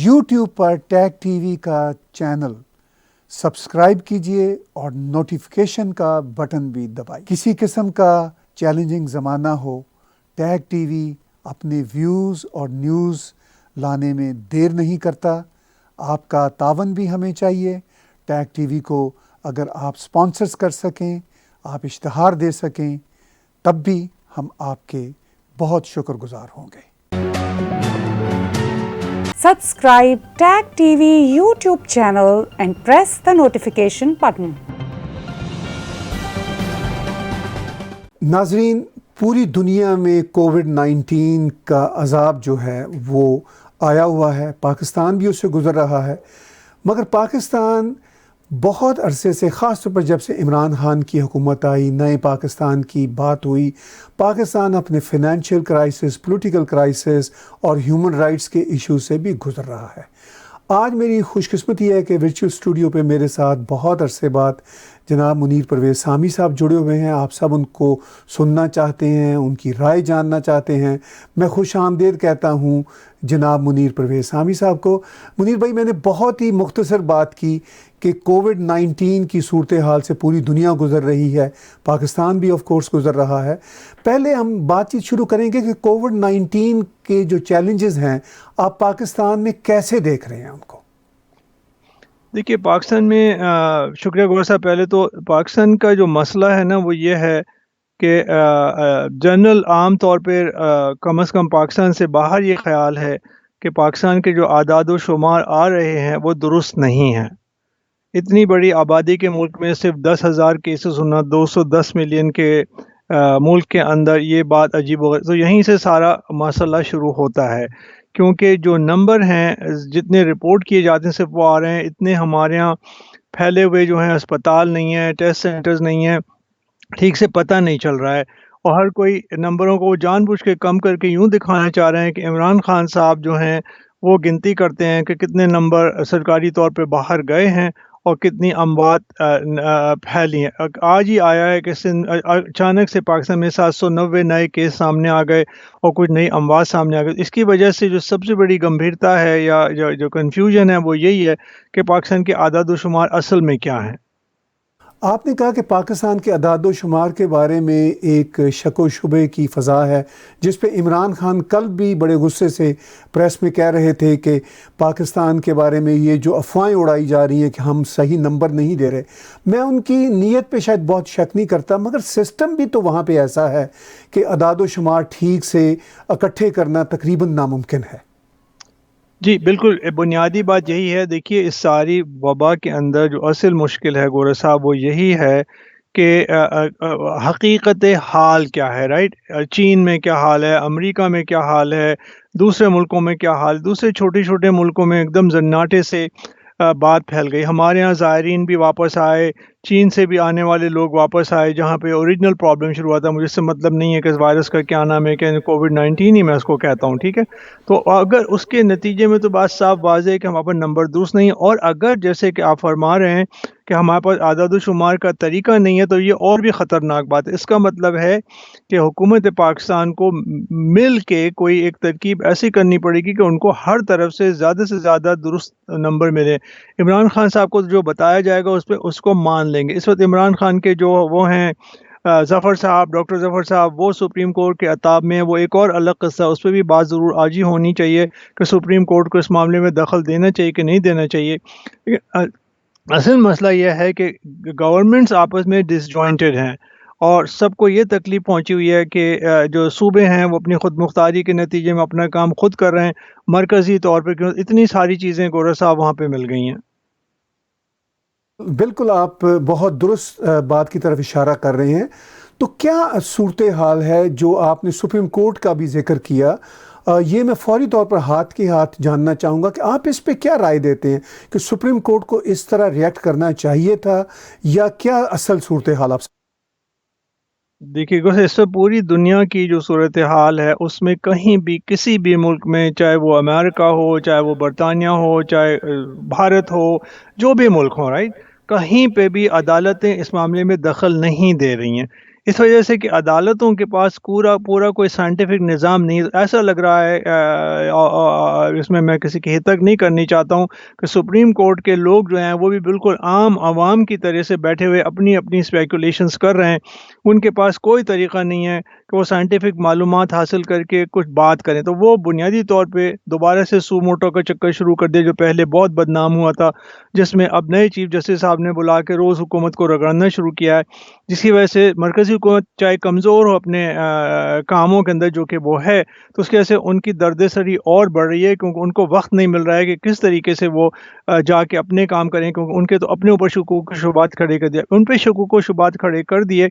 YouTube پر tag T V کا channel subscribe کیجئے اور نوٹیفیکیشن کا بٹن بھی دبائیے۔ کسی قسم کا چیلنجنگ زمانہ ہو، ٹیگ ٹی وی اپنے ویوز اور نیوز لانے میں دیر نہیں کرتا۔ آپ کا تعاون بھی ہمیں چاہیے۔ ٹیگ ٹی وی کو اگر آپ سپانسرز کر سکیں، آپ اشتہار دے سکیں، تب بھی ہم آپ کے بہت شکر گزار ہوں گے۔ Subscribe Tag TV YouTube channel and press the notification button. ناظرین، پوری دنیا میں کووڈ-19 کا عذاب جو ہے وہ آیا ہوا ہے، پاکستان بھی اس سے گزر رہا ہے، مگر پاکستان بہت عرصے سے، خاص طور پر جب سے عمران خان کی حکومت آئی، نئے پاکستان کی بات ہوئی، پاکستان اپنے فائنینشیل کرائسس، پولیٹیکل کرائسس اور ہیومن رائٹس کے ایشو سے بھی گزر رہا ہے۔ آج میری خوش قسمتی ہے کہ ورچوئل اسٹوڈیو پہ میرے ساتھ بہت عرصے بعد جناب منیر پرویز سامی صاحب جڑے ہوئے ہیں۔ آپ سب ان کو سننا چاہتے ہیں، ان کی رائے جاننا چاہتے ہیں۔ میں خوش آمدید کہتا ہوں جناب منیر پرویز سامی صاحب کو۔ منیر بھائی، میں نے بہت ہی مختصر بات کی کہ کووڈ-19 کی صورتحال سے پوری دنیا گزر رہی ہے، پاکستان بھی آف کورس گزر رہا ہے۔ پہلے ہم بات چیت شروع کریں گے کہ کووڈ-19 کے جو چیلنجز ہیں، آپ پاکستان میں کیسے دیکھ رہے ہیں ان کو؟ دیکھیے، پاکستان میں شکریہ گور صاحب۔ پہلے تو پاکستان کا جو مسئلہ ہے نا، وہ یہ ہے کہ جنرل عام طور پہ کم از کم پاکستان سے باہر یہ خیال ہے کہ پاکستان کے جو اعداد و شمار آ رہے ہیں وہ درست نہیں ہیں۔ اتنی بڑی آبادی کے ملک میں صرف 10,000 کیسز ہونا، 210 ملین کے ملک کے اندر، یہ بات عجیب و غریب۔ تو یہیں سے سارا مسئلہ شروع ہوتا ہے، کیونکہ جو نمبر ہیں، جتنے رپورٹ کیے جاتے ہیں صرف وہ آ رہے ہیں، اتنے ہمارے ہاں پھیلے ہوئے جو ہیں اسپتال نہیں ہیں، ٹیسٹ سینٹرز نہیں ہیں، ٹھیک سے پتہ نہیں چل رہا ہے، اور ہر کوئی نمبروں کو جان بوجھ کے کم کر کے یوں دکھانا چاہ رہے ہیں کہ عمران خان صاحب جو ہیں وہ گنتی کرتے ہیں کہ کتنے نمبر سرکاری طور پہ باہر گئے ہیں اور کتنی اموات پھیلی ہیں۔ آج ہی آیا ہے کہ اچانک سے پاکستان میں 790 نئے کیس سامنے آ گئے اور کچھ نئی اموات سامنے آ گئی۔ اس کی وجہ سے جو سب سے بڑی گمبھیرتا ہے یا جو کنفیوژن ہے وہ یہی ہے کہ پاکستان کے اعداد و شمار اصل میں کیا ہیں۔ آپ نے کہا کہ پاکستان کے اعداد و شمار کے بارے میں ایک شک و شبے کی فضا ہے، جس پہ عمران خان کل بھی بڑے غصے سے پریس میں کہہ رہے تھے کہ پاکستان کے بارے میں یہ جو افواہیں اڑائی جا رہی ہیں کہ ہم صحیح نمبر نہیں دے رہے۔ میں ان کی نیت پہ شاید بہت شک نہیں کرتا، مگر سسٹم بھی تو وہاں پہ ایسا ہے کہ اعداد و شمار ٹھیک سے اکٹھے کرنا تقریباً ناممکن ہے۔ جی بالکل، بنیادی بات یہی ہے۔ دیکھیے، اس ساری وبا کے اندر جو اصل مشکل ہے گورا صاحب وہ یہی ہے کہ حقیقت حال کیا ہے، رائٹ؟ چین میں کیا حال ہے، امریکہ میں کیا حال ہے، دوسرے ملکوں میں کیا حال، دوسرے چھوٹے چھوٹے ملکوں میں ایک دم زناٹے سے بات پھیل گئی۔ ہمارے ہاں زائرین بھی واپس آئے، چین سے بھی آنے والے لوگ واپس آئے، جہاں پہ اوریجنل پرابلم شروع ہوا تھا۔ مجھے اس سے مطلب نہیں ہے کہ اس وائرس کا کیا نام ہے، کہ کووڈ-19 ہی میں اس کو کہتا ہوں، ٹھیک ہے؟ تو اگر اس کے نتیجے میں تو بات صاف واضح ہے کہ ہمارے پاس نمبر درست نہیں ہے، اور اگر جیسے کہ آپ فرما رہے ہیں کہ ہمارے پاس اعداد و شمار کا طریقہ نہیں ہے، تو یہ اور بھی خطرناک بات ہے۔ اس کا مطلب ہے کہ حکومت پاکستان کو مل کے کوئی ایک ترکیب ایسی کرنی پڑے گی کہ ان کو ہر طرف سے زیادہ درست نمبر ملے۔ عمران خان صاحب کو جو بتایا جائے گا اس کو مان لیں گے۔ اس وقت عمران خان کے جو وہ ہیں ظفر صاحب، ڈاکٹر ظفر صاحب، وہ سپریم کورٹ کے عتاب میں، وہ ایک اور الگ قصہ، اس پہ بھی بات ضرور آج ہی ہونی چاہیے کہ سپریم کورٹ کو اس معاملے میں دخل دینا چاہیے کہ نہیں دینا چاہیے۔ اصل مسئلہ یہ ہے کہ گورنمنٹس آپس میں ڈس جوائنٹڈ ہیں، اور سب کو یہ تکلیف پہنچی ہوئی ہے کہ جو صوبے ہیں وہ اپنی خود مختاری کے نتیجے میں اپنا کام خود کر رہے ہیں، مرکزی طور پہ کیوں اتنی ساری چیزیں گورا صاحب وہاں پہ مل گئی ہیں۔ بالکل، آپ بہت درست بات کی طرف اشارہ کر رہے ہیں۔ تو کیا صورتحال ہے جو آپ نے سپریم کورٹ کا بھی ذکر کیا، یہ میں فوری طور پر ہاتھ کے ہاتھ جاننا چاہوں گا کہ آپ اس پہ کیا رائے دیتے ہیں کہ سپریم کورٹ کو اس طرح ریئیکٹ کرنا چاہیے تھا، یا کیا اصل صورتحال آپ؟ دیکھیے، اس سے پوری دنیا کی جو صورتحال ہے اس میں کہیں بھی کسی بھی ملک میں، چاہے وہ امریکہ ہو، چاہے وہ برطانیہ ہو، چاہے بھارت ہو، جو بھی ملک ہو، رائٹ، کہیں پہ بھی عدالتیں اس معاملے میں دخل نہیں دے رہی ہیں۔ اس وجہ سے کہ عدالتوں کے پاس پورا کوئی سائنٹیفک نظام نہیں. ایسا لگ رہا ہے اس میں کسی کی حد تک نہیں کرنی چاہتا ہوں کہ سپریم کورٹ کے لوگ جو ہیں وہ بھی بالکل عام عوام کی طرح سے بیٹھے ہوئے اپنی اسپیکولیشنز کر رہے ہیں. ان کے پاس کوئی طریقہ نہیں ہے کہ وہ سائنٹیفک معلومات حاصل کر کے کچھ بات کریں. تو وہ بنیادی طور پہ دوبارہ سے سو موٹو کا چکر شروع کر دے جو پہلے بہت بدنام ہوا تھا, جس میں اب نئے چیف جسٹس صاحب نے بلا کے روز حکومت کو رگڑنا شروع کیا ہے, جس کی وجہ سے مرکزی حکومت چاہے کمزور ہو اپنے کاموں کے اندر جو کہ وہ ہے, تو اس کی وجہ سے ان کی درد سری اور بڑھ رہی ہے, کیونکہ ان کو وقت نہیں مل رہا ہے کہ کس طریقے سے وہ جا کے اپنے کام کریں, کیونکہ ان کے تو اپنے اوپر شکوک و شبہات کھڑے کر دیا, ان پہ شکوک و شبہات کھڑے کر دیے.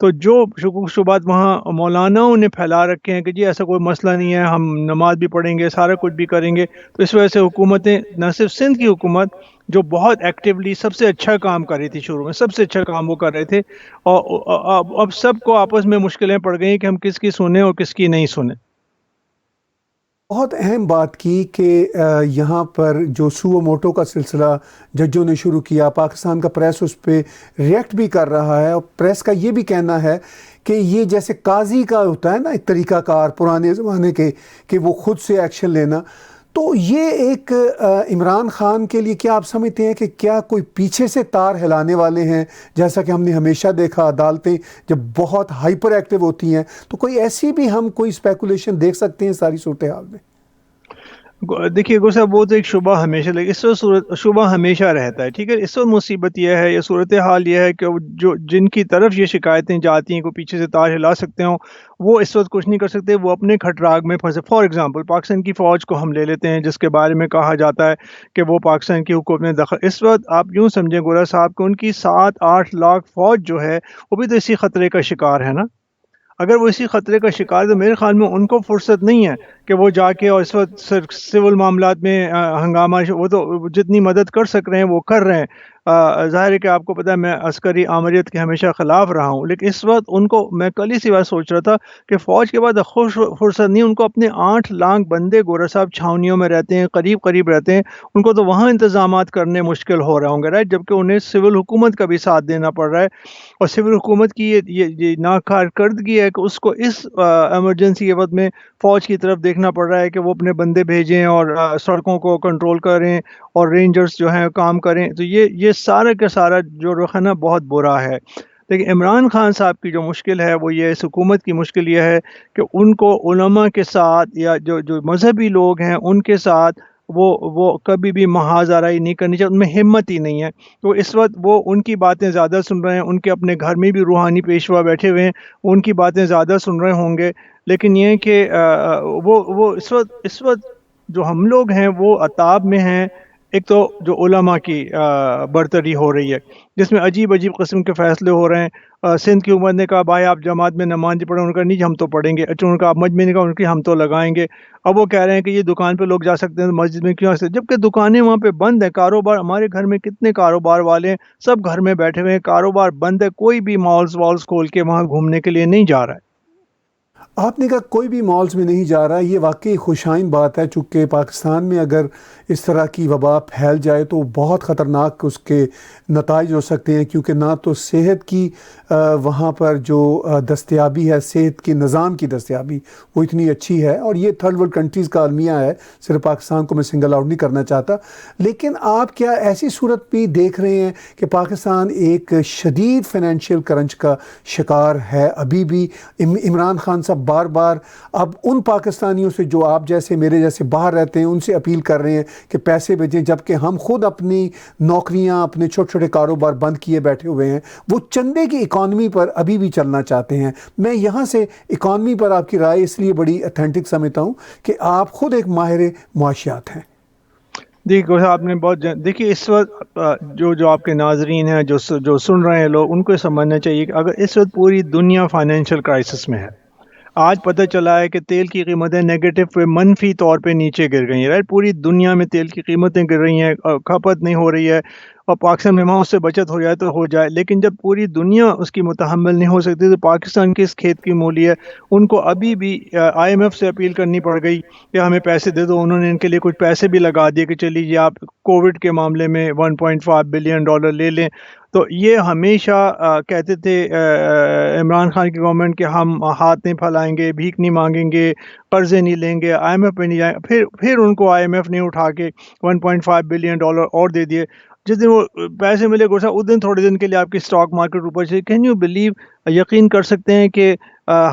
تو جو شکوک و شبہات وہاں مولاناؤں نے پھیلا رکھے ہیں کہ جی ایسا کوئی مسئلہ نہیں ہے, ہم نماز بھی پڑھیں گے, سارا کچھ بھی کریں گے, تو اس وجہ سے حکومتیں, نہ صرف سندھ کی حکومت جو بہت ایکٹیولی سب سے اچھا کام کر رہی تھی, شروع میں سب سے اچھا کام وہ کر رہے تھے, اور اب سب کو آپس میں مشکلیں پڑ گئی کہ ہم کس کی سنیں اور کس کی نہیں سنیں. بہت اہم بات کی کہ یہاں پر جو سو موٹو کا سلسلہ ججوں نے شروع کیا, پاکستان کا پریس اس پہ ریئیکٹ بھی کر رہا ہے, اور پریس کا یہ بھی کہنا ہے کہ یہ جیسے قاضی کا ہوتا ہے نا ایک طریقہ کار پرانے زمانے کے, کہ وہ خود سے ایکشن لینا, تو یہ ایک عمران خان کے لیے کیا آپ سمجھتے ہیں کہ کیا کوئی پیچھے سے تار ہلانے والے ہیں؟ جیسا کہ ہم نے ہمیشہ دیکھا عدالتیں جب بہت ہائپر ایکٹیو ہوتی ہیں, تو کوئی ایسی بھی ہم کوئی اسپیکولیشن دیکھ سکتے ہیں ساری صورتحال میں؟ دیکھیے گو صاحب, وہ تو ایک شبہ ہمیشہ اس وقت شبہ ہمیشہ رہتا ہے, ٹھیک ہے. اس وقت مصیبت یہ ہے, یہ صورتحال یہ ہے کہ جن کی طرف یہ شکایتیں جاتی ہیں, کوئی پیچھے سے تار ہلا سکتے ہوں, وہ اس وقت کچھ نہیں کر سکتے, وہ اپنے کھٹراگ میں پھنسے. فار ایگزامپل پاکستان کی فوج کو ہم لے لیتے ہیں, جس کے بارے میں کہا جاتا ہے کہ وہ پاکستان کی حکومت میں دخل. اس وقت آپ یوں سمجھیں گورا صاحب کہ ان کی 7-8 لاکھ فوج جو ہے وہ بھی تو اسی خطرے کا شکار ہے نا. اگر وہ اسی خطرے کا شکار, تو میرے خیال میں ان کو فرصت نہیں ہے کہ وہ جا کے, اور اس وقت سول معاملات میں ہنگامہ, وہ تو جتنی مدد کر سک رہے ہیں وہ کر رہے ہیں. ظاہر ہے کہ آپ کو پتہ ہے میں عسکری آمریت کے ہمیشہ خلاف رہا ہوں, لیکن اس وقت ان کو, میں کل ہی سی بات سوچ رہا تھا کہ فوج کے بعد فرصت نہیں, ان کو اپنے 8 لاکھ بندے گورا صاحب چھاونیوں میں رہتے ہیں, قریب رہتے ہیں, ان کو تو وہاں انتظامات کرنے مشکل ہو رہے ہوں گے, رائٹ, جبکہ انہیں سول حکومت کا بھی ساتھ دینا پڑ رہا ہے. اور سول حکومت کی یہ ناکارکردگی ہے کہ اس کو اس ایمرجنسی کے وقت میں فوج کی طرف دیکھنا پڑ رہا ہے کہ وہ اپنے بندے بھیجیں اور سڑکوں کو کنٹرول کریں اور رینجرز جو ہیں کام کریں. تو یہ سارا کا سارا جو رخ ہے نا بہت برا ہے. لیکن عمران خان صاحب کی جو مشکل ہے وہ یہ, اس حکومت کی مشکل یہ ہے کہ ان کو علماء کے ساتھ یا جو مذہبی لوگ ہیں ان کے ساتھ وہ کبھی بھی محاذ آرائی نہیں کرنی چاہیے, ان میں ہمت ہی نہیں ہے. تو اس وقت وہ ان کی باتیں زیادہ سن رہے ہیں, ان کے اپنے گھر میں بھی روحانی پیشوا بیٹھے ہوئے ہیں, ان کی باتیں زیادہ سن رہے ہوں گے. لیکن یہ کہ وہ اس وقت جو ہم لوگ ہیں وہ عطاب میں ہیں. ایک تو جو علماء کی برتری ہو رہی ہے, جس میں عجیب قسم کے فیصلے ہو رہے ہیں. سندھ کی حکومت نے کہا بھائی آپ جماعت میں نماز نہیں پڑھیں, ان کا نہیں ہم تو پڑھیں گے. ان کا مجمع نے کہا ان کی ہم تو لگائیں گے. اب وہ کہہ رہے ہیں کہ یہ دکان پہ لوگ جا سکتے ہیں, مسجد میں کیوں آ سکتے, جبکہ دکانیں وہاں پہ بند ہیں. کاروبار, ہمارے گھر میں کتنے کاروبار والے ہیں, سب گھر میں بیٹھے ہوئے ہیں, کاروبار بند ہے, کوئی بھی مالز کھول کے وہاں گھومنے کے لیے نہیں جا رہا ہے. آپ نے کہا کوئی بھی مالز میں نہیں جا رہا, یہ واقعی خوشائن بات ہے, چونکہ پاکستان میں اگر اس طرح کی وبا پھیل جائے تو بہت خطرناک اس کے نتائج ہو سکتے ہیں, کیونکہ نہ تو صحت کی وہاں پر جو دستیابی ہے, صحت کی نظام کی دستیابی وہ اتنی اچھی ہے, اور یہ تھرڈ ورلڈ کنٹریز کا المیہ ہے, صرف پاکستان کو میں سنگل آؤٹ نہیں کرنا چاہتا. لیکن آپ کیا ایسی صورت بھی دیکھ رہے ہیں کہ پاکستان ایک شدید فائنینشیل کرنچ کا شکار ہے ابھی بھی؟ عمران خان صاحب بار بار اب ان پاکستانیوں سے جو آپ جیسے میرے جیسے باہر رہتے ہیں ان سے اپیل کر رہے ہیں کہ پیسے بھیجیں, جبکہ ہم خود اپنی نوکریاں, اپنے چھوٹے چھوٹے کاروبار بند کیے بیٹھے ہوئے ہیں. وہ چندے کی اکانومی پر ابھی بھی چلنا چاہتے ہیں. میں یہاں سے اکانومی پر آپ کی رائے اس لیے بڑی اتھینٹک سمجھتا ہوں کہ آپ خود ایک ماہر معاشیات ہیں. دیکھیے آپ نے دیکھیے اس وقت جو آپ کے ناظرین ہیں, جو سن رہے ہیں لوگ, ان کو سمجھنا چاہیے کہ اگر اس وقت پوری دنیا فائنینشیل کرائسس میں ہے, آج پتہ چلا ہے کہ تیل کی قیمتیں نیگیٹو پہ, منفی طور پہ نیچے گر گئی ہیں, رائٹ, پوری دنیا میں تیل کی قیمتیں گر رہی ہیں, کھپت نہیں ہو رہی ہے, اور پاکستان میں وہاں اس سے بچت ہو جائے تو ہو جائے، لیکن جب پوری دنیا اس کی متحمل نہیں ہو سکتی تو پاکستان کی اس کھیت کی مولی ہے. ان کو ابھی بھی آئی ایم ایف سے اپیل کرنی پڑ گئی کہ ہمیں پیسے دے دو. انہوں نے ان کے لیے کچھ پیسے بھی لگا دیے کہ چلیے جی آپ کووڈ کے معاملے میں $1.5 بلین لے لیں. تو یہ ہمیشہ کہتے تھے عمران خان کی گورنمنٹ کہ ہم ہاتھ نہیں پھیلائیں گے، بھیک نہیں مانگیں گے، قرضے نہیں لیں گے، آئی ایم ایف پہ نہیں جائیں. پھر ان کو آئی ایم ایف نے اٹھا کے $1.5 بلین اور دے دیے. جس دن وہ پیسے ملے گوشا اس دن تھوڑے دن کے لیے آپ کی اسٹاک مارکیٹ اوپر چلی. کین یو بلیو، یقین کر سکتے ہیں کہ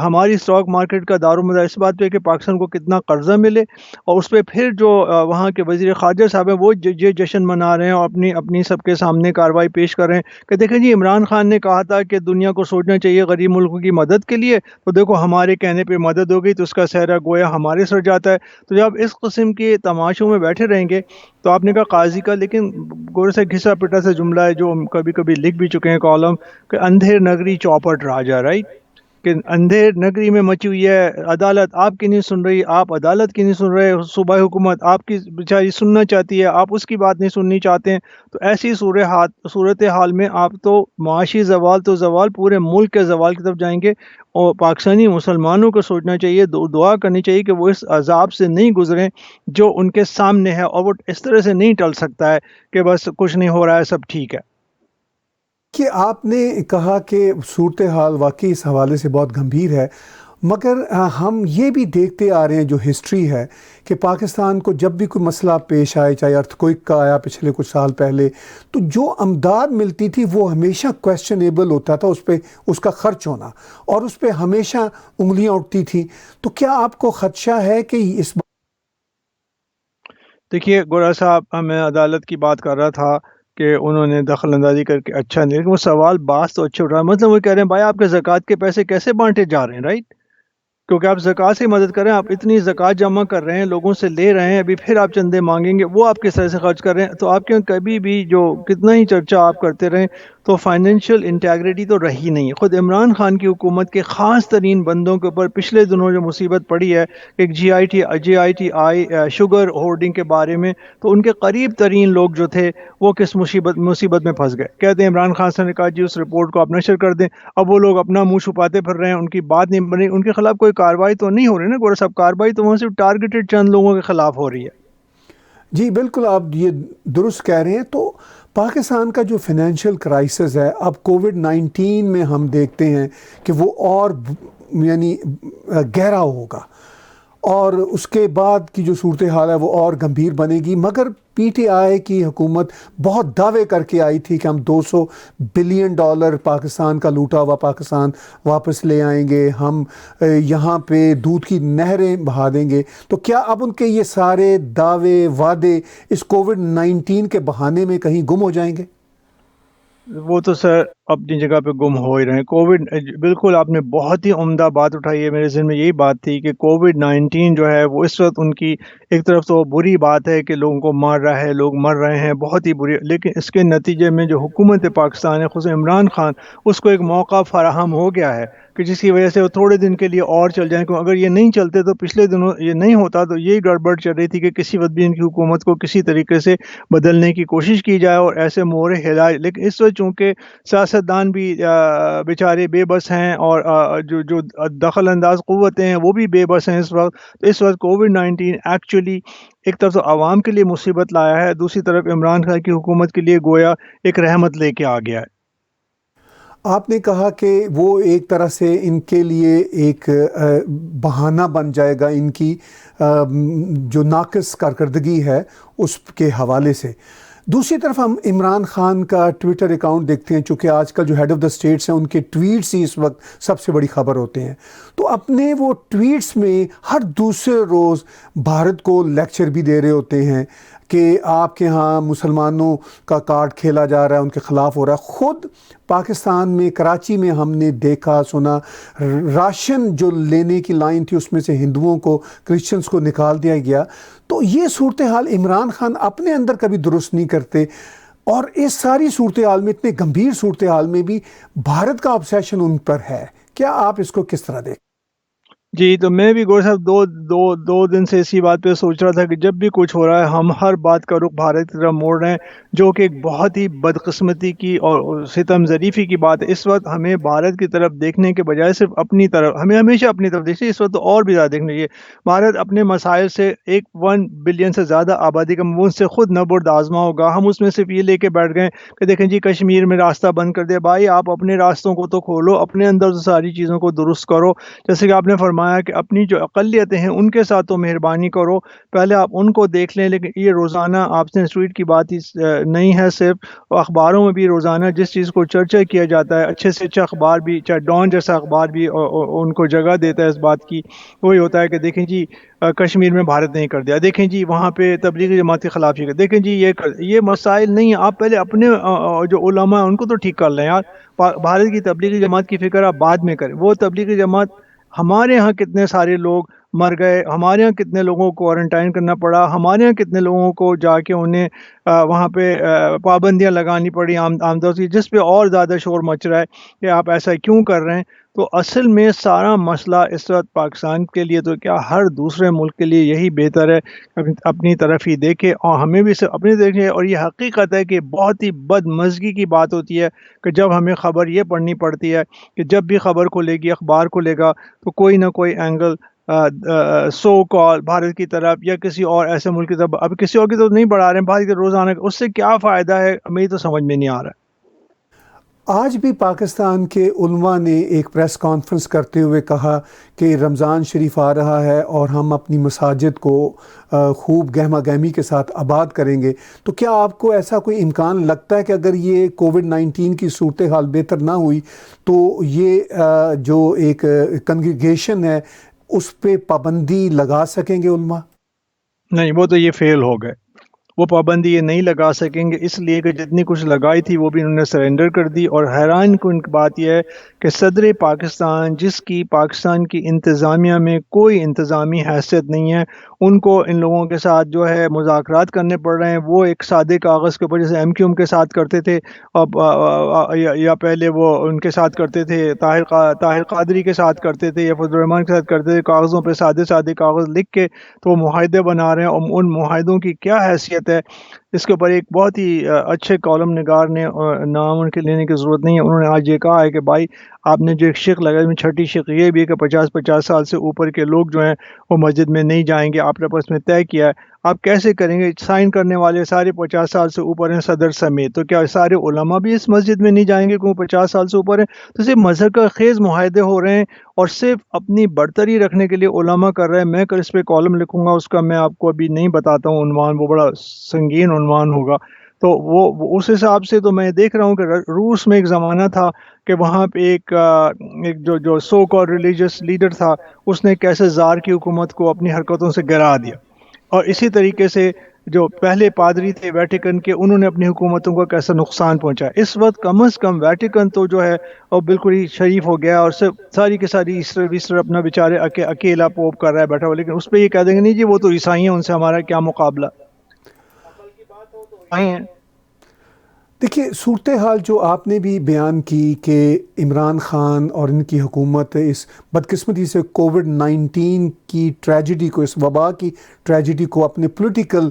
ہماری اسٹاک مارکیٹ کا دار و مدار اس بات پہ کہ پاکستان کو کتنا قرضہ ملے، اور اس پہ پھر جو وہاں کے وزیر خارجہ صاحب ہیں وہ یہ جشن منا رہے ہیں اور اپنی سب کے سامنے کارروائی پیش کر رہے ہیں کہ دیکھیں جی عمران خان نے کہا تھا کہ دنیا کو سوچنا چاہیے غریب ملکوں کی مدد کے لیے، تو دیکھو ہمارے کہنے پہ مدد ہو گئی تو اس کا سہرا گویا ہمارے سر جاتا ہے. تو جب اس قسم کے تماشوں میں بیٹھے رہیں گے تو آپ نے کہا قاضی کا، لیکن گورے سے گھسا پٹا سے جملہ ہے جو ہم کبھی کبھی لکھ بھی چکے ہیں کالم کہ اندھیر نگری چوپٹ راجا، رائٹ، کہ اندھیر نگری میں مچی ہوئی ہے عدالت، آپ کی نہیں سن رہی، آپ عدالت کی نہیں سن رہے، صوبائی حکومت آپ کی بیچاری سننا چاہتی ہے، آپ اس کی بات نہیں سننی چاہتے ہیں. تو ایسی صورت حال میں آپ تو معاشی زوال تو زوال، پورے ملک کے زوال کی طرف جائیں گے. اور پاکستانی مسلمانوں کو سوچنا چاہیے، دعا کرنی چاہیے کہ وہ اس عذاب سے نہیں گزریں جو ان کے سامنے ہے، اور وہ اس طرح سے نہیں ٹل سکتا ہے کہ بس کچھ نہیں ہو رہا ہے سب ٹھیک ہے. کہ آپ نے کہا کہ صورتحال واقعی اس حوالے سے بہت گمبھیر ہے، مگر ہم یہ بھی دیکھتے آ رہے ہیں جو ہسٹری ہے کہ پاکستان کو جب بھی کوئی مسئلہ پیش آئے، چاہے ارتھکوئک کا آیا پچھلے کچھ سال پہلے، تو جو امداد ملتی تھی وہ ہمیشہ کویسچنیبل ہوتا تھا، اس پہ اس کا خرچ ہونا، اور اس پہ ہمیشہ انگلیاں اٹھتی تھیں. تو کیا آپ کو خدشہ ہے کہ اس دیکھیے گورا صاحب، میں عدالت کی بات کر رہا تھا کہ انہوں نے دخل اندازی کر کے اچھا نہیں، لیکن وہ سوال باز تو اچھے اٹھ رہا ہے. مطلب وہ کہہ رہے ہیں بھائی آپ کے زکوٰۃ کے پیسے کیسے بانٹے جا رہے ہیں، رائٹ؟ کیونکہ آپ زکوٰۃ سے مدد کر رہے ہیں، آپ اتنی زکوٰۃ جمع کر رہے ہیں، لوگوں سے لے رہے ہیں، ابھی پھر آپ چندے مانگیں گے، وہ آپ کس طرح سے خرچ کر رہے ہیں. تو آپ کے کبھی بھی جو کتنا ہی چرچا آپ کرتے رہیں تو فائنینشیل انٹیگریٹی تو رہی نہیں. خود عمران خان کی حکومت کے خاص ترین بندوں کے اوپر پچھلے دنوں جو مصیبت پڑی ہے، ایک G I T I sugar holding کے بارے میں، تو ان کے قریب ترین لوگ جو تھے وہ کس مصیبت میں پھنس گئے. کہتے ہیں عمران خان صاحب نے کہا جی اس رپورٹ کو آپ نشر کر دیں. اب وہ لوگ اپنا منہ چھپاتے پھر رہے ہیں، ان کی بات نہیں بن رہی، ان کے خلاف کوئی کارروائی تو نہیں ہو رہی نا گورا صاحب. کارروائی تو وہاں صرف ٹارگیٹڈ چند لوگوں کے خلاف ہو رہی ہے. جی بالکل آپ یہ درست کہہ رہے ہیں. تو پاکستان کا جو فائنینشیل کرائسس ہے اب کووڈ-19 میں ہم دیکھتے ہیں کہ وہ اور یعنی گہرا ہوگا، اور اس کے بعد کی جو صورتحال ہے وہ اور گمبھیر بنے گی. مگر پی ٹی آئی کی حکومت بہت دعوے کر کے آئی تھی کہ ہم $200 بلین پاکستان کا لوٹا ہوا پاکستان واپس لے آئیں گے، ہم یہاں پہ دودھ کی نہریں بہا دیں گے. تو کیا اب ان کے یہ سارے دعوے وعدے اس کووڈ-19 کے بہانے میں کہیں گم ہو جائیں گے؟ وہ تو سر اپنی جگہ پہ گم ہو ہی رہے ہیں. کووڈ، بالکل آپ نے بہت ہی عمدہ بات اٹھائی ہے. میرے ذہن میں یہی بات تھی کہ کووڈ-19 جو ہے وہ اس وقت ان کی ایک طرف تو بری بات ہے کہ لوگوں کو مار رہا ہے، لوگ مر رہے ہیں، بہت ہی بری، لیکن اس کے نتیجے میں جو حکومت پاکستان ہے، خصوصا عمران خان، اس کو ایک موقع فراہم ہو گیا ہے کہ جس کی وجہ سے وہ تھوڑے دن کے لیے اور چل جائیں. کیوں اگر یہ نہیں چلتے تو پچھلے دنوں یہ نہیں ہوتا تو یہی گڑبڑ چل رہی تھی کہ کسی وقت بھی ان کی حکومت کو کسی طریقے سے بدلنے کی کوشش کی جائے اور ایسے مورے ہلائے. لیکن اس وقت چونکہ سیاستدان بھی بیچارے بے بس ہیں، اور جو دخل انداز قوتیں ہیں وہ بھی بے بس ہیں اس وقت. تو اس وقت کووڈ-19 ایکچولی ایک طرف تو عوام کے لیے مصیبت لایا ہے، دوسری طرف عمران خان کی حکومت کے لیے گویا ایک رحمت لے کے آ گیا ہے. آپ نے کہا کہ وہ ایک طرح سے ان کے لیے ایک بہانہ بن جائے گا ان کی جو ناقص کارکردگی ہے اس کے حوالے سے. دوسری طرف ہم عمران خان کا ٹویٹر اکاؤنٹ دیکھتے ہیں، چونکہ آج کل جو ہیڈ آف دا اسٹیٹس ہیں ان کے ٹویٹس ہی اس وقت سب سے بڑی خبر ہوتے ہیں. تو اپنے وہ ٹویٹس میں ہر دوسرے روز بھارت کو لیکچر بھی دے رہے ہوتے ہیں کہ آپ کے ہاں مسلمانوں کا کارڈ کھیلا جا رہا ہے، ان کے خلاف ہو رہا ہے. خود پاکستان میں کراچی میں ہم نے دیکھا سنا راشن جو لینے کی لائن تھی اس میں سے ہندوؤں کو، کرسچنز کو نکال دیا گیا. تو یہ صورتحال عمران خان اپنے اندر کبھی درست نہیں کرتے، اور اس ساری صورتحال میں، اتنے گمبھیر صورتحال میں بھی بھارت کا obsession ان پر ہے. کیا آپ اس کو کس طرح دیکھیں؟ جی، تو میں بھی گور صاحب دو دن سے اسی بات پہ سوچ رہا تھا کہ جب بھی کچھ ہو رہا ہے ہم ہر بات کا رخ بھارت کی طرف موڑ رہے ہیں، جو کہ ایک بہت ہی بدقسمتی کی اور ستم ظریفی کی بات ہے۔ اس وقت ہمیں بھارت کی طرف دیکھنے کے بجائے صرف اپنی طرف، ہمیں ہمیشہ اپنی طرف دیکھنا چاہیے، اس وقت تو اور بھی زیادہ دیکھنا چاہیے۔ بھارت اپنے مسائل سے 1 بلین سے زیادہ آبادی کا ان سے خود نبرد آزما ہوگا۔ ہم اس میں صرف یہ لے کے بیٹھ گئے کہ دیکھیں جی کشمیر میں راستہ بند کر دیا۔ بھائی آپ اپنے راستوں کو تو کھولو، اپنے اندر تو ساری چیزوں کو درست کرو، جیسے کہ آپ نے فرمایا کہ اپنی جو اقلیتیں ہیں ان کے ساتھ تو مہربانی کرو، پہلے آپ ان کو دیکھ لیں۔ لیکن یہ روزانہ آپ سے اسٹریٹ کی بات ہی نہیں ہے، صرف اخباروں میں بھی روزانہ جس چیز کو چرچا کیا جاتا ہے، اچھے سے اچھا اخبار بھی، چاہے ڈان جیسا اخبار بھی ان کو جگہ دیتا ہے اس بات کی، وہی ہوتا ہے کہ دیکھیں جی کشمیر میں بھارت نہیں کر دیا، دیکھیں جی وہاں پہ تبلیغی جماعت کے خلاف یہ دیکھیں جی یہ مسائل نہیں ہیں۔ آپ پہلے اپنے جو علماء ہیں ان کو تو ٹھیک کر لیں یار۔ بھارت کی تبلیغی جماعت کی فکر آپ بعد میں کریں۔ وہ تبلیغی جماعت، ہمارے ہاں کتنے سارے لوگ مر گئے، ہمارے ہاں کتنے لوگوں کو کوارنٹائن کرنا پڑا، ہمارے ہاں کتنے لوگوں کو جا کے انہیں وہاں پہ پابندیاں لگانی پڑی آمدوں کی، جس پہ اور زیادہ شور مچ رہا ہے کہ آپ ایسا کیوں کر رہے ہیں۔ تو اصل میں سارا مسئلہ اس وقت پاکستان کے لیے تو کیا ہر دوسرے ملک کے لیے یہی بہتر ہے اپنی طرف ہی دیکھے، اور ہمیں بھی صرف اپنی دیکھیں۔ اور یہ حقیقت ہے کہ بہت ہی بدمزگی کی بات ہوتی ہے کہ جب ہمیں خبر یہ پڑھنی پڑتی ہے کہ جب بھی خبر کھلے گی، اخبار کھلے گا، تو کوئی نہ کوئی اینگل سو کال بھارت کی طرف یا کسی اور ایسے ملک کی طرف، اب کسی اور کی طرف نہیں بڑھا رہے ہیں، بھارت کے روزانہ اس سے کیا فائدہ ہے، ہمیں تو سمجھ میں نہیں آ رہا ہے۔ آج بھی پاکستان کے علماء نے ایک پریس کانفرنس کرتے ہوئے کہا کہ رمضان شریف آ رہا ہے اور ہم اپنی مساجد کو خوب گہما گہمی کے ساتھ آباد کریں گے۔ تو کیا آپ کو ایسا کوئی امکان لگتا ہے کہ اگر یہ کووڈ-19 کی صورتحال بہتر نہ ہوئی تو یہ جو ایک کنگریگیشن ہے اس پہ پابندی لگا سکیں گے علماء؟ نہیں، وہ تو یہ فیل ہو گئے، وہ پابندی یہ نہیں لگا سکیں گے، اس لیے کہ جتنی کچھ لگائی تھی وہ بھی انہوں نے سرنڈر کر دی۔ اور حیران کن بات یہ ہے کہ صدر پاکستان، جس کی پاکستان کی انتظامیہ میں کوئی انتظامی حیثیت نہیں ہے، ان کو ان لوگوں کے ساتھ جو ہے مذاکرات کرنے پڑ رہے ہیں۔ وہ ایک سادے کاغذ کے اوپر جیسے ایم کیو ایم کے ساتھ کرتے تھے، اب یا پہلے وہ ان کے ساتھ کرتے تھے، طاہر قادری کے ساتھ کرتے تھے یا فضل الرحمان کے ساتھ کرتے تھے، کاغذوں پہ سادے سادے کاغذ لکھ کے تو وہ معاہدے بنا رہے ہیں، اور ان معاہدوں کی کیا حیثیت ہے اس کے اوپر ایک بہت ہی اچھے کالم نگار نے، نام ان کے لینے کی ضرورت نہیں ہے، انہوں نے آج یہ کہا ہے کہ بھائی آپ نے جو ایک شق لگا، اس میں چھٹی شق یہ بھی ہے کہ 50 سال سے اوپر کے لوگ جو ہیں وہ مسجد میں نہیں جائیں گے۔ آپ نے آپس میں طے کیا ہے، آپ کیسے کریں گے؟ سائن کرنے والے سارے 50 سال سے اوپر ہیں، صدر سمیت، تو کیا سارے علماء بھی اس مسجد میں نہیں جائیں گے کیونکہ 50 سال سے اوپر ہیں؟ تو صرف مذہب کا خیز معاہدے ہو رہے ہیں اور صرف اپنی برتری رکھنے کے لیے علماء کر رہے ہیں۔ میں کل اس پہ کالم لکھوں گا، اس کا میں آپ کو ابھی نہیں بتاتا ہوں عنوان، وہ بڑا سنگین عنوان ہوگا۔ تو وہ اس حساب سے تو میں دیکھ رہا ہوں کہ روس میں ایک زمانہ تھا کہ وہاں پہ ایک جو سو کال ریلیجس لیڈر تھا، اس نے کیسے زار کی حکومت کو اپنی حرکتوں سے گرا دیا، اور اسی طریقے سے جو پہلے پادری تھے ویٹیکن کے، انہوں نے اپنی حکومتوں کو کیسا نقصان پہنچایا۔ اس وقت کم از کم ویٹیکن تو جو ہے وہ بالکل ہی شریف ہو گیا، اور ساری کی ساری ایسٹر اپنا بیچارے اکیلا پوپ کر رہا ہے بیٹھا ہوا، لیکن اس پہ یہ کہہ دیں گے نہیں جی وہ تو عیسائی ہیں، ان سے ہمارا کیا مقابلہ، عیسائی ہیں۔ دیکھیے صورتحال جو آپ نے بھی بیان کی کہ عمران خان اور ان کی حکومت اس بدقسمتی سے کووڈ-19 کی ٹریجڈی کو، اس وبا کی ٹریجڈی کو اپنے پولیٹیکل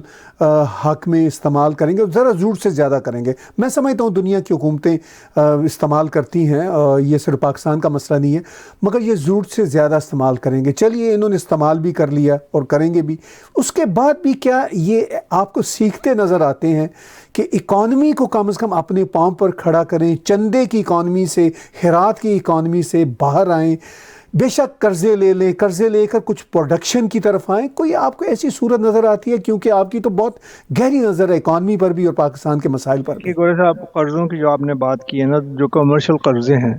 حق میں استعمال کریں گے، ذرا ضرورت سے زیادہ کریں گے۔ میں سمجھتا ہوں دنیا کی حکومتیں استعمال کرتی ہیں، یہ صرف پاکستان کا مسئلہ نہیں ہے، مگر یہ ضرورت سے زیادہ استعمال کریں گے۔ چلیے انہوں نے استعمال بھی کر لیا اور کریں گے بھی، اس کے بعد بھی کیا یہ آپ کو سیکھتے نظر آتے ہیں کہ اکانومی کو کم از کم اپنے پاؤں پر کھڑا کریں، چندے کی اکانومی سے، خیرات کی اکانومی سے باہر آئیں، بے شک قرضے لے لیں، قرضے لے کر کچھ پروڈکشن کی طرف آئیں؟ کوئی آپ کو ایسی صورت نظر آتی ہے؟ کیونکہ آپ کی تو بہت گہری نظر ہے اکانومی پر بھی اور پاکستان کے مسائل پر بھی۔ گورے صاحب، قرضوں کی جو آپ نے بات کی ہے نا، جو کمرشل قرضے ہیں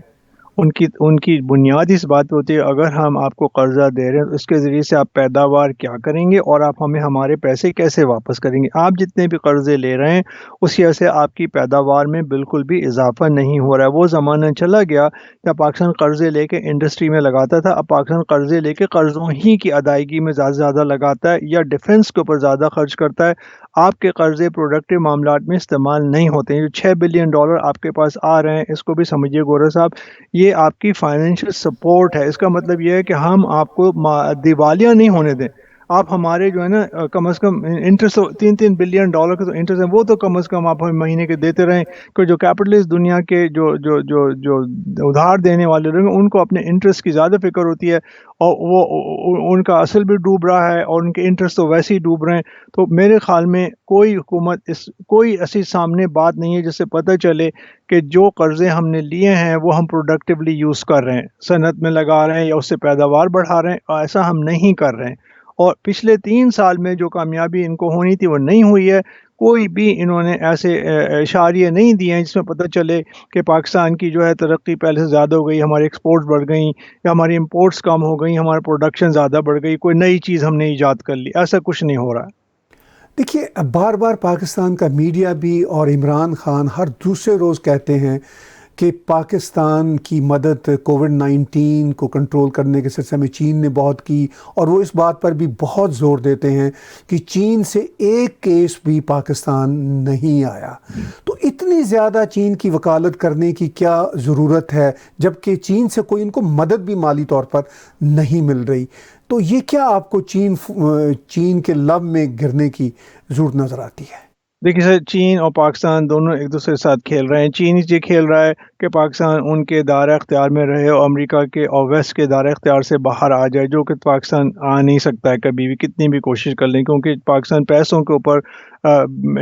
ان کی بنیاد اس بات پہ ہوتی ہے، اگر ہم آپ کو قرضہ دے رہے ہیں تو اس کے ذریعے سے آپ پیداوار کیا کریں گے اور آپ ہمیں ہمارے پیسے کیسے واپس کریں گے۔ آپ جتنے بھی قرضے لے رہے ہیں اس وجہ سے آپ کی پیداوار میں بالکل بھی اضافہ نہیں ہو رہا ہے۔ وہ زمانہ چلا گیا جب پاکستان قرضے لے کے انڈسٹری میں لگاتا تھا، اب پاکستان قرضے لے کے قرضوں ہی کی ادائیگی میں زیادہ سے زیادہ لگاتا ہے یا ڈیفنس کے اوپر زیادہ خرچ کرتا ہے۔ آپ کے قرضے پروڈکٹیو معاملات میں استعمال نہیں ہوتے ہیں۔ جو $6 بلین آپ کے پاس آ رہے ہیں، اس کو بھی سمجھیے گورا صاحب، یہ یہ آپ کی فائنینشیل سپورٹ ہے. اس کا مطلب یہ ہے کہ ہم آپ کو دیوالیہ نہیں ہونے دیں. آپ ہمارے جو ہے نا کم از کم انٹرسٹ $3 بلین کے تو انٹرسٹ ہیں وہ تو کم از کم آپ ہمیں مہینے کے دیتے رہیں. کہ جو کیپٹلسٹ دنیا کے جو ادھار دینے والے لوگ ہیں ان کو اپنے انٹرسٹ کی زیادہ فکر ہوتی ہے, اور وہ ان کا اصل بھی ڈوب رہا ہے اور ان کے انٹرسٹ تو ویسے ہی ڈوب رہے ہیں. تو میرے خیال میں کوئی حکومت کوئی ایسی سامنے بات نہیں ہے جس سے پتہ چلے کہ جو قرضے ہم نے لیے ہیں وہ ہم پروڈکٹیولی یوز کر رہے ہیں, صنعت میں لگا رہے ہیں یا اس سے پیداوار بڑھا رہے ہیں. ایسا ہم نہیں کر رہے ہیں. اور پچھلے 3 سال میں جو کامیابی ان کو ہونی تھی وہ نہیں ہوئی ہے. کوئی بھی انہوں نے ایسے اشاریے نہیں دیے ہیں جس میں پتہ چلے کہ پاکستان کی جو ہے ترقی پہلے سے زیادہ ہو گئی, ہمارے ایکسپورٹس بڑھ گئیں یا ہماری امپورٹس کم ہو گئیں, ہمارا پروڈکشن زیادہ بڑھ گئی, کوئی نئی چیز ہم نے ایجاد کر لی. ایسا کچھ نہیں ہو رہا ہے. دیکھیے بار بار پاکستان کا میڈیا بھی اور عمران خان ہر دوسرے روز کہتے ہیں کہ پاکستان کی مدد کووڈ-19 کو کنٹرول کرنے کے سلسلے میں چین نے بہت کی, اور وہ اس بات پر بھی بہت زور دیتے ہیں کہ چین سے ایک کیس بھی پاکستان نہیں آیا. تو اتنی زیادہ چین کی وکالت کرنے کی کیا ضرورت ہے جبکہ چین سے کوئی ان کو مدد بھی مالی طور پر نہیں مل رہی؟ تو یہ کیا آپ کو چین کے لب میں گرنے کی ضرورت نظر آتی ہے؟ دیکھیے سر, چین اور پاکستان دونوں ایک دوسرے کے ساتھ کھیل رہے ہیں. چین یہ کھیل رہا ہے کہ پاکستان ان کے دائرہ اختیار میں رہے اور امریکہ کے اور ویسٹ کے دائرہ اختیار سے باہر آ جائے, جو کہ پاکستان آ نہیں سکتا ہے کبھی بھی, کتنی بھی کوشش کر لیں, کیونکہ پاکستان پیسوں کے اوپر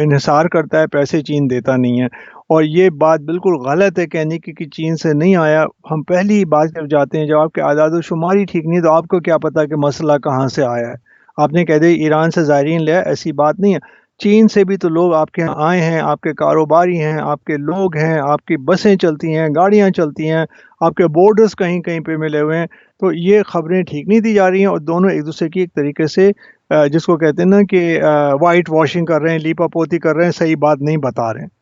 انحصار کرتا ہے, پیسے چین دیتا نہیں ہے. اور یہ بات بالکل غلط ہے کہنے کی کہ چین سے نہیں آیا. ہم پہلی بات جب جاتے ہیں, جب آپ کے اعداد و شماری ٹھیک نہیں تو آپ کو کیا پتا کہ مسئلہ کہاں سے آیا ہے. آپ نے کہہ دیا ایران سے زائرین لیا, ایسی بات نہیں ہے. چین سے بھی تو لوگ آپ کے یہاں آئے ہیں, آپ کے کاروباری ہیں, آپ کے لوگ ہیں, آپ کی بسیں چلتی ہیں, گاڑیاں چلتی ہیں, آپ کے بورڈرز کہیں کہیں پہ ملے ہوئے ہیں. تو یہ خبریں ٹھیک نہیں دی جا رہی ہیں, اور دونوں ایک دوسرے کی ایک طریقے سے جس کو کہتے ہیں نا کہ وائٹ واشنگ کر رہے ہیں, لیپا پوتی کر رہے ہیں, صحیح بات نہیں بتا رہے ہیں.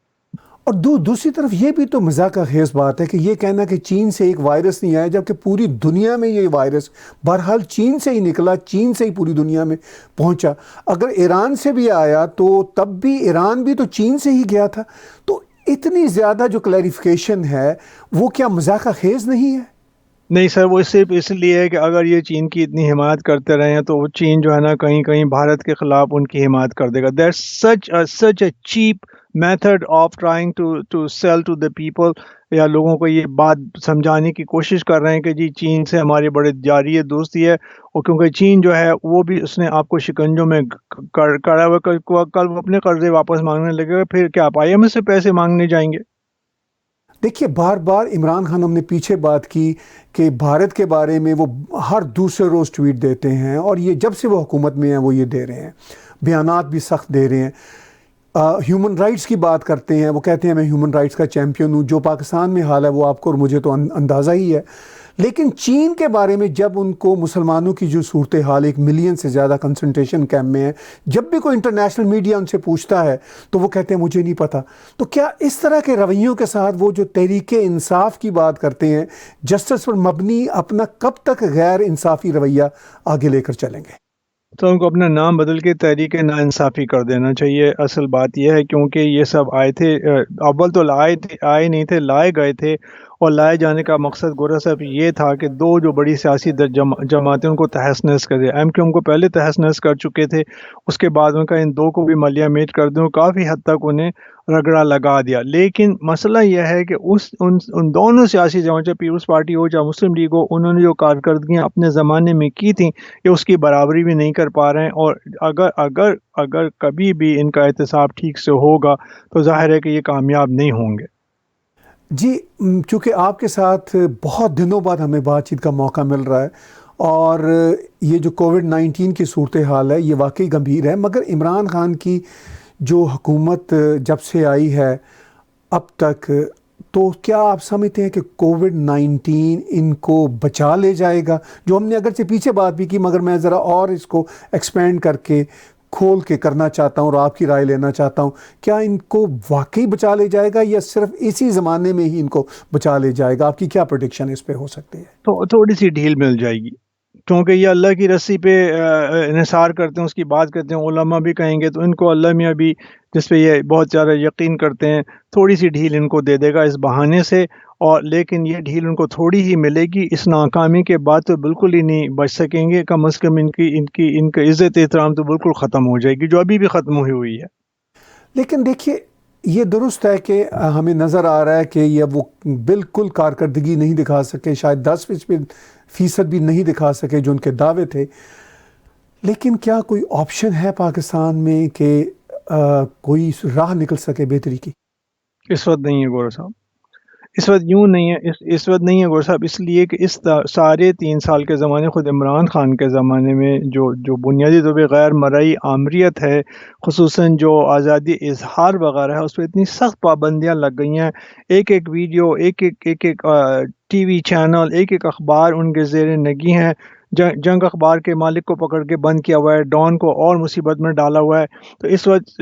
اور دوسری طرف یہ بھی تو مذاق خیز بات ہے کہ یہ کہنا کہ چین سے ایک وائرس نہیں آیا جبکہ پوری دنیا میں یہ وائرس بہرحال چین سے ہی نکلا, چین سے ہی پوری دنیا میں پہنچا. اگر ایران سے بھی آیا تو تب بھی ایران بھی تو چین سے ہی گیا تھا. تو اتنی زیادہ جو کلیریفیکیشن ہے وہ کیا مذاق خیز نہیں ہے؟ نہیں سر, وہ صرف اس لیے ہے کہ اگر یہ چین کی اتنی حمایت کرتے رہے ہیں تو وہ چین جو ہے نا کہیں کہیں بھارت کے خلاف ان کی حمایت کر دے گا. That's such a cheap method of trying to sell to the people, یا لوگوں کو یہ بات سمجھانے کی کوشش کر رہے ہیں کہ جی چین سے ہماری بڑے جاری دوستی ہے. اور کیونکہ چین جو ہے وہ بھی اس نے آپ کو شکنجوں میں کرا ہوا, کل وہ اپنے قرضے واپس مانگنے لگے گا, پھر کیا آپ IMF سے پیسے مانگنے جائیں گے؟ دیکھیے بار بار عمران خان, ہم نے پیچھے بات کی کہ بھارت کے بارے میں وہ ہر دوسرے روز ٹویٹ دیتے ہیں, اور یہ جب سے وہ حکومت میں ہیں وہ یہ دے رہے ہیں, بیانات بھی سخت دے رہے ہیں. ہیومن رائٹس کی بات کرتے ہیں, وہ کہتے ہیں میں ہیومن رائٹس کا چیمپئن ہوں. جو پاکستان میں حال ہے وہ آپ کو اور مجھے تو اندازہ ہی ہے. لیکن چین کے بارے میں جب ان کو مسلمانوں کی جو صورتحال 1 ملین سے زیادہ کنسنٹریشن کیمپ میں ہے, جب بھی کوئی انٹرنیشنل میڈیا ان سے پوچھتا ہے تو وہ کہتے ہیں مجھے نہیں پتہ. تو کیا اس طرح کے رویوں کے ساتھ وہ جو تحریک انصاف کی بات کرتے ہیں, جسٹس پر مبنی, اپنا کب تک غیر انصافی رویہ آگے لے کر چلیں گے؟ تو ان کو اپنا نام بدل کے تحریک ناانصافی کر دینا چاہیے. اصل بات یہ ہے کیونکہ یہ سب آئے تھے, اول تو آئے نہیں تھے, لائے گئے تھے. اور لائے جانے کا مقصد گورا صاحب یہ تھا کہ 2 جو بڑی سیاسی جماعتیں ان کو تہس نہس کر دیں. ایم کو پہلے تہس نہس کر چکے تھے, اس کے بعد ان کا ان 2 کو بھی ملیہ میٹ کر دوں, کافی حد تک انہیں رگڑا لگا دیا. لیکن مسئلہ یہ ہے کہ ان دونوں سیاسی جماعتیں, چاہے پیپلز پارٹی ہو چاہے مسلم لیگ ہو, انہوں نے جو کارکردگیاں اپنے زمانے میں کی تھیں یہ اس کی برابری بھی نہیں کر پا رہے ہیں. اور اگر کبھی بھی ان کا احتساب ٹھیک سے ہوگا تو ظاہر ہے کہ یہ کامیاب نہیں ہوں گے. جی, چونکہ آپ کے ساتھ بہت دنوں بعد ہمیں بات چیت کا موقع مل رہا ہے, اور یہ جو کووڈ-19 کی صورتحال ہے یہ واقعی گمبھیر ہے, مگر عمران خان کی جو حکومت جب سے آئی ہے اب تک, تو کیا آپ سمجھتے ہیں کہ کووڈ-19 ان کو بچا لے جائے گا؟ جو ہم نے اگرچہ پیچھے بات بھی کی, مگر میں ذرا اور اس کو ایکسپینڈ کر کے کھول کے کرنا چاہتا ہوں اور آپ کی رائے لینا چاہتا ہوں. کیا ان کو واقعی بچا لے جائے گا یا صرف اسی زمانے میں ہی ان کو بچا لے جائے گا؟ آپ کی کیا پریڈکشن اس پہ ہو سکتی ہے؟ تو تھوڑی سی ڈھیل مل جائے گی, کیونکہ یہ اللہ کی رسی پہ انحصار کرتے ہیں, اس کی بات کرتے ہیں. علماء بھی کہیں گے تو ان کو اللہ میاں بھی, جس پہ یہ بہت زیادہ یقین کرتے ہیں, تھوڑی سی ڈھیل ان کو دے دے گا اس بہانے سے. اور لیکن یہ ڈھیل ان کو تھوڑی ہی ملے گی. اس ناکامی کے بعد تو بالکل ہی نہیں بچ سکیں گے. کم از کم ان کا عزت احترام تو بالکل ختم ہو جائے گی، جو ابھی بھی ختم ہوئی ہے. لیکن دیکھیے یہ درست ہے کہ ہمیں نظر آ رہا ہے کہ یہ وہ بالکل کارکردگی نہیں دکھا سکے، شاید 10% بھی نہیں دکھا سکے جو ان کے دعوے تھے. لیکن کیا کوئی آپشن ہے پاکستان میں کہ کوئی راہ نکل سکے بہتری کی؟ اس وقت نہیں ہے گورا صاحب، اس وقت یوں نہیں ہے، اس وقت نہیں ہے گورا صاحب، اس لیے کہ اس سارے 3 سال کے زمانے، خود عمران خان کے زمانے میں جو بنیادی طور پہ غیر مرئی آمریت ہے، خصوصاً جو آزادی اظہار وغیرہ ہے، اس پہ اتنی سخت پابندیاں لگ گئی ہیں. ایک ایک ویڈیو، ایک ٹی وی چینل، ایک اخبار ان کے زیر نگی ہیں. جنگ اخبار کے مالک کو پکڑ کے بند کیا ہوا ہے، ڈان کو اور مصیبت میں ڈالا ہوا ہے. تو اس وقت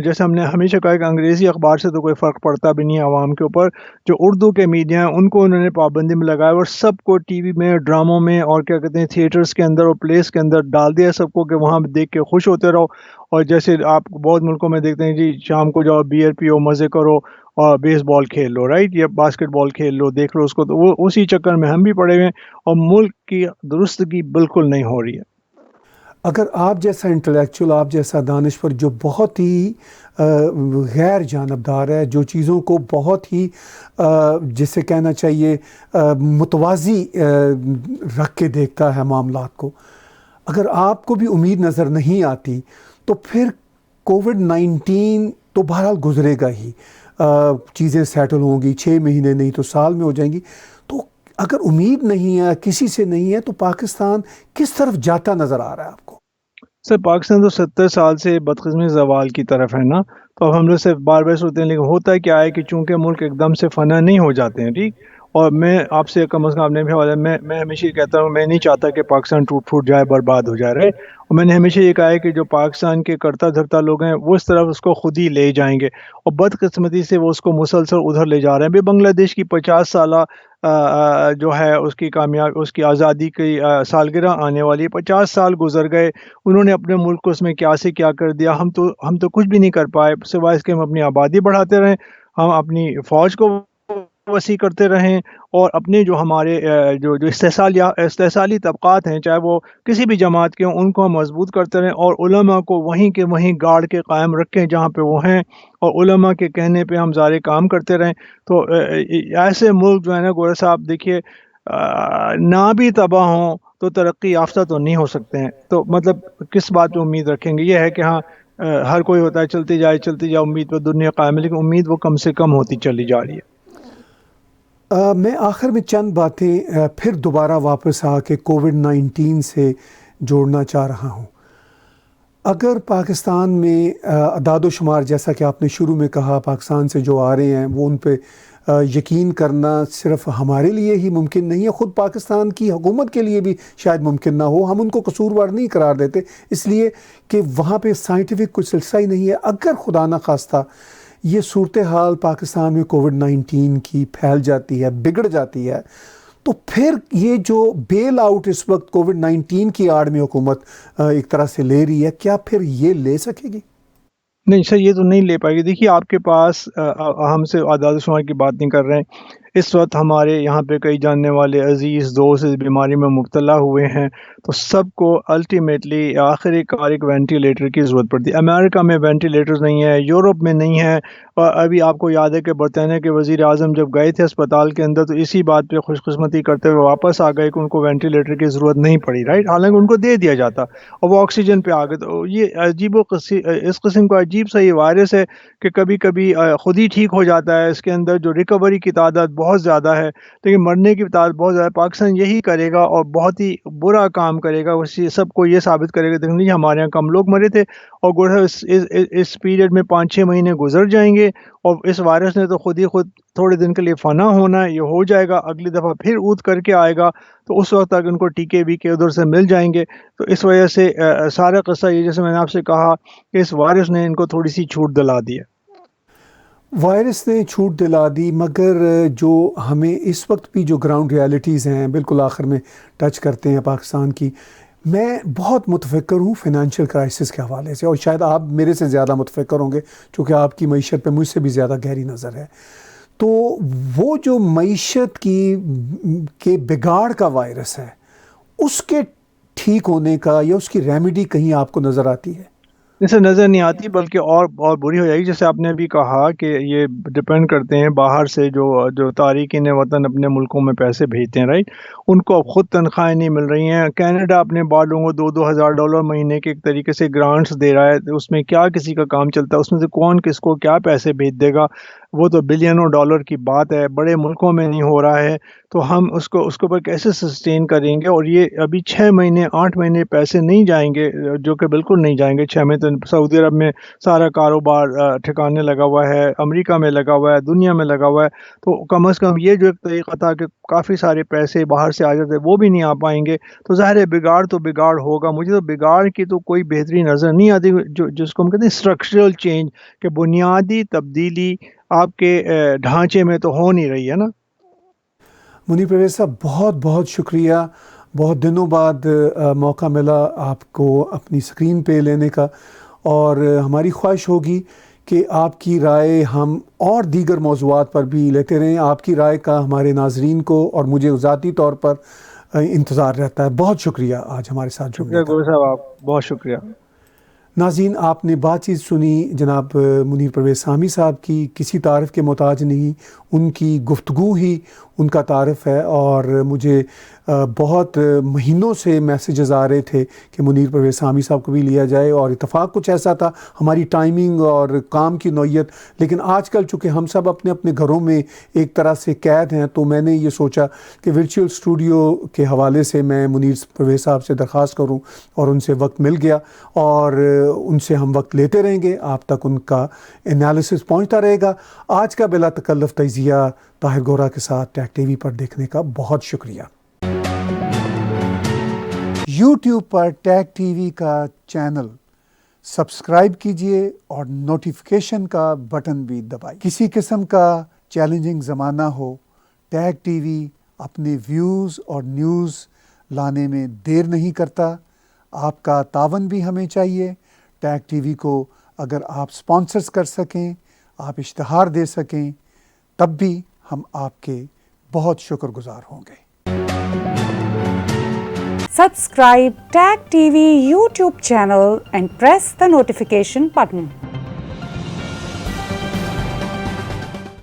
جیسے ہم نے ہمیشہ کہا کہ انگریزی اخبار سے تو کوئی فرق پڑتا بھی نہیں ہے عوام کے اوپر. جو اردو کے میڈیا ہیں ان کو انہوں نے پابندی میں لگایا اور سب کو ٹی وی میں، ڈراموں میں، اور کیا کہتے ہیں تھیٹرز کے اندر اور پلیس کے اندر ڈال دیا سب کو کہ وہاں دیکھ کے خوش ہوتے رہو. اور جیسے آپ بہت ملکوں میں دیکھتے ہیں جی شام کو جاؤ بیئر پیو، مزے کرو اور بیس بال کھیل لو، رائٹ، یا باسکٹ بال کھیل لو، دیکھ لو اس کو. تو وہ اسی چکر میں ہم بھی پڑے ہوئے ہیں اور ملک کی درستگی بالکل نہیں ہو رہی ہے. اگر آپ جیسا انٹلیکچوئل، آپ جیسا دانشور جو بہت ہی غیر جانبدار ہے، جو چیزوں کو بہت ہی جسے کہنا چاہیے متوازی رکھ کے دیکھتا ہے معاملات کو، اگر آپ کو بھی امید نظر نہیں آتی تو پھر کووڈ-19 تو بہرحال گزرے گا ہی، چیزیں سیٹل ہوں گی، 6 مہینے نہیں تو سال میں ہو جائیں گی. تو اگر امید نہیں ہے، کسی سے نہیں ہے، تو پاکستان کس طرف جاتا نظر آ رہا ہے آپ کو؟ سر پاکستان تو 70 سال سے بدقسمتی زوال کی طرف ہے نا. تو اب ہم لوگ سے بار بار سوچتے ہیں، لیکن ہوتا کیا ہے کہ چونکہ ملک ایک دم سے فنا نہیں ہو جاتے ہیں، ٹھیک. اور میں آپ سے کم از کم آپ نے بھی حوالہ، میں ہمیشہ یہ کہتا ہوں، میں نہیں چاہتا کہ پاکستان ٹوٹ پھوٹ جائے، برباد ہو جائے، رہے. اور میں نے ہمیشہ یہ کہا ہے کہ جو پاکستان کے کرتا دھرتا لوگ ہیں وہ اس طرف اس کو خود ہی لے جائیں گے، اور بدقسمتی سے وہ اس کو مسلسل ادھر لے جا رہے ہیں. بھی بنگلہ دیش کی 50 سالہ جو ہے اس کی اس کی آزادی کی سالگرہ آنے والی ہے. 50 سال گزر گئے، انہوں نے اپنے ملک کو اس میں کیا سے کیا کر دیا. ہم تو کچھ بھی نہیں کر پائے سوائے اس کے ہم اپنی آبادی بڑھاتے رہیں، ہم اپنی فوج کو وسیع کرتے رہیں، اور اپنے جو ہمارے جو استحصالی طبقات ہیں، چاہے وہ کسی بھی جماعت کے ہوں، ان کو ہم مضبوط کرتے رہیں، اور علماء کو وہیں کے وہیں گاڑ کے قائم رکھیں جہاں پہ وہ ہیں، اور علماء کے کہنے پہ ہم سارے کام کرتے رہیں. تو ایسے ملک جو ہے نا گورا صاحب، دیکھیے نہ بھی تباہ ہوں تو ترقی یافتہ تو نہیں ہو سکتے ہیں. تو مطلب کس بات پہ امید رکھیں گے؟ یہ ہے کہ ہاں ہر کوئی ہوتا ہے چلتی جائے امید پہ دنیا قائم ہے، لیکن امید وہ کم سے کم ہوتی چلی جا رہی ہے. میں آخر میں چند باتیں پھر دوبارہ واپس آ کے کووڈ-19 سے جوڑنا چاہ رہا ہوں. اگر پاکستان میں اعداد و شمار جیسا کہ آپ نے شروع میں کہا پاکستان سے جو آ رہے ہیں وہ ان پہ یقین کرنا صرف ہمارے لیے ہی ممکن نہیں ہے، خود پاکستان کی حکومت کے لیے بھی شاید ممکن نہ ہو. ہم ان کو قصوروار نہیں قرار دیتے اس لیے کہ وہاں پہ سائنٹیفک کوئی سلسلہ ہی نہیں ہے. اگر خدا نہ خواستہ یہ صورتحال پاکستان میں کووڈ-19 کی پھیل جاتی ہے، بگڑ جاتی ہے، تو پھر یہ جو بیل آؤٹ اس وقت کووڈ-19 کی آڑ میں حکومت ایک طرح سے لے رہی ہے، کیا پھر یہ لے سکے گی؟ نہیں سر، یہ تو نہیں لے پائے گی. دیکھیے آپ کے پاس ہم سے اعداد و شمار کی بات نہیں کر رہے ہیں. اس وقت ہمارے یہاں پہ کئی جاننے والے عزیز دوست اس بیماری میں مبتلا ہوئے ہیں، تو سب کو الٹیمیٹلی آخر کار ایک وینٹیلیٹر کی ضرورت پڑتی ہے. امریکہ میں وینٹیلیٹرز نہیں ہے، یورپ میں نہیں ہے. اور ابھی آپ کو یاد ہے کہ برطانیہ کے وزیر اعظم جب گئے تھے اسپتال کے اندر تو اسی بات پہ خوش قسمتی کرتے ہوئے واپس آ گئے کہ ان کو وینٹیلیٹر کی ضرورت نہیں پڑی، رائٹ، حالانکہ ان کو دے دیا جاتا اور وہ آکسیجن پہ آ گئے. تو یہ عجیب اس قسم کا عجیب سا یہ وائرس ہے کہ کبھی کبھی خود ہی ٹھیک ہو جاتا ہے. اس کے اندر جو ریکوری کی تعداد بہت زیادہ ہے، لیکن مرنے کی تعداد بہت زیادہ ہے. پاکستان یہی کرے گا اور بہت ہی برا کام کرے گا، اسی سب کو یہ ثابت کرے گا دیکھیں ہمارے یہاں کم لوگ مرے تھے، اور گوڑا اس پیریڈ میں 5-6 مہینے گزر جائیں گے اور اس وائرس نے تو خود ہی خود تھوڑے دن کے لیے فنا ہونا ہے. یہ ہو جائے گا، اگلی دفعہ پھر اود کر کے آئے گا، تو اس وقت تک ان کو ٹیکے بھی کے ادھر سے مل جائیں گے. تو اس وجہ سے سارا قصہ یہ، جیسے میں نے آپ سے کہا کہ اس وائرس نے ان کو تھوڑی سی چھوٹ دلا دی ہے. وائرس نے چھوٹ دلا دی، مگر جو ہمیں اس وقت بھی جو گراؤنڈ ریالٹیز ہیں بالکل آخر میں ٹچ کرتے ہیں پاکستان کی، میں بہت متفکر ہوں فنانشل کرائسس کے حوالے سے، اور شاید آپ میرے سے زیادہ متفکر ہوں گے چونکہ آپ کی معیشت پہ مجھ سے بھی زیادہ گہری نظر ہے. تو وہ جو معیشت کے بگاڑ کا وائرس ہے اس کے ٹھیک ہونے کا یا اس کی ریمیڈی کہیں آپ کو نظر آتی ہے؟ جیسے نظر نہیں آتی بلکہ اور بری ہو جائے گی. جیسے آپ نے ابھی کہا کہ یہ ڈپینڈ کرتے ہیں باہر سے جو تارکین وطن اپنے ملکوں میں پیسے بھیجتے ہیں، رائٹ. ان کو اب خود تنخواہیں نہیں مل رہی ہیں. کینیڈا اپنے بالوں کو $2,000 مہینے کے ایک طریقے سے گرانٹس دے رہا ہے. اس میں کیا کسی کا کام چلتا ہے؟ اس میں سے کون کس کو کیا پیسے بھیج دے گا؟ وہ تو بلینوں ڈالر کی بات ہے، بڑے ملکوں میں نہیں ہو رہا ہے. تو ہم اس کے اوپر کیسے سسٹین کریں گے؟ اور یہ ابھی 6 مہینے 8 مہینے پیسے نہیں جائیں گے، جو کہ بالکل نہیں جائیں گے. 6 مہینے تو سعودی عرب میں سارا کاروبار ٹھکانے لگا ہوا ہے، امریکہ میں لگا ہوا ہے، دنیا میں لگا ہوا ہے. تو کم از کم یہ جو ایک طریقہ تھا کہ کافی سارے پیسے باہر سے آ جاتے وہ بھی نہیں آ پائیں گے. تو ظاہر ہے بگاڑ تو بگاڑ ہوگا. مجھے تو بگاڑ کی تو کوئی بہتری نظر نہیں آتی، جس کو ہم کہتے ہیں اسٹرکچرل چینج، کہ بنیادی تبدیلی آپ کے ڈھانچے میں تو ہو نہیں رہی ہے نا. منیر پرویز صاحب بہت بہت شکریہ. بہت دنوں بعد موقع ملا آپ کو اپنی اسکرین پہ لینے کا، اور ہماری خواہش ہوگی کہ آپ کی رائے ہم اور دیگر موضوعات پر بھی لیتے رہیں. آپ کی رائے کا ہمارے ناظرین کو اور مجھے ذاتی طور پر انتظار رہتا ہے. بہت شکریہ آج ہمارے ساتھ جڑنے شکریہ کا. گورو صاحب، آپ بہت شکریہ. ناظرین، آپ نے بات چیت سنی جناب منیر پرویز سامی صاحب کی. کسی تعارف کے محتاج نہیں، ان کی گفتگو ہی ان کا تعارف ہے. اور مجھے بہت مہینوں سے میسیجز آ رہے تھے کہ منیر پرویز سامی صاحب کو بھی لیا جائے، اور اتفاق کچھ ایسا تھا، ہماری ٹائمنگ اور کام کی نوعیت. لیکن آج کل چونکہ ہم سب اپنے اپنے گھروں میں ایک طرح سے قید ہیں، تو میں نے یہ سوچا کہ ورچوئل اسٹوڈیو کے حوالے سے میں منیر پرویز صاحب سے درخواست کروں، اور ان سے وقت مل گیا، اور ان سے ہم وقت لیتے رہیں گے. آپ تک ان کا انالیسس پہنچتا رہے گا. آج کا بلا تکلف تجزیہ طاہر گورا کے ساتھ ٹیک ٹی وی پر دیکھنے کا بہت شکریہ. یوٹیوب پر ٹیک ٹی وی کا چینل سبسکرائب کیجئے اور نوٹیفیکیشن کا بٹن بھی دبائیے. کسی قسم کا چیلنجنگ زمانہ ہو، ٹیک ٹی وی اپنے ویوز اور نیوز لانے میں دیر نہیں کرتا. آپ کا تعاون بھی ہمیں چاہیے. ٹیک ٹی وی کو اگر آپ سپانسرز کر سکیں، آپ اشتہار دے سکیں، تب بھی ہم آپ کے بہت شکر گزار ہوں گے. Subscribe Tag TV YouTube channel and press the notification button.